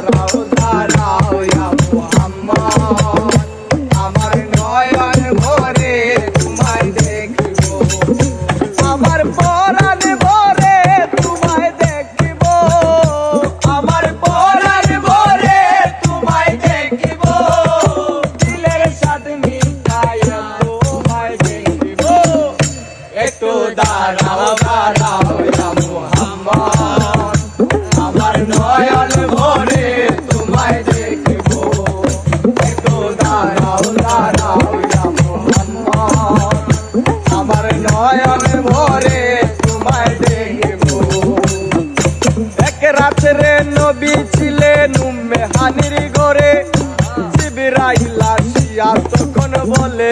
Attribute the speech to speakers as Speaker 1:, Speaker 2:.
Speaker 1: দাঁড়াও দাঁড়াও ইয়া মুহাম্মদ, আমার নয়ন ভরে তোমায় দেখব, আমার পরাণ ভরে তোমায় দেখব, আমার পরাণ ভরে তোমায় দেখব, দিলের সাথ মিটাইয়া তোমায় দেখব। একটু দাঁড়াও দাঁড়াও ইয়া মুহাম্মদ, আমার নয়ন ভরে তোমায় দেখব, একটু দাঁড়াও দাঁড়াও ইয়া মুহাম্মদ, আমার নয়ন ভরে তোমায় দেখব। এক রাত্রে নবী ছিলেন উম্মে হানির ঘরে, জিবরাইল আসিয়া তখন বলে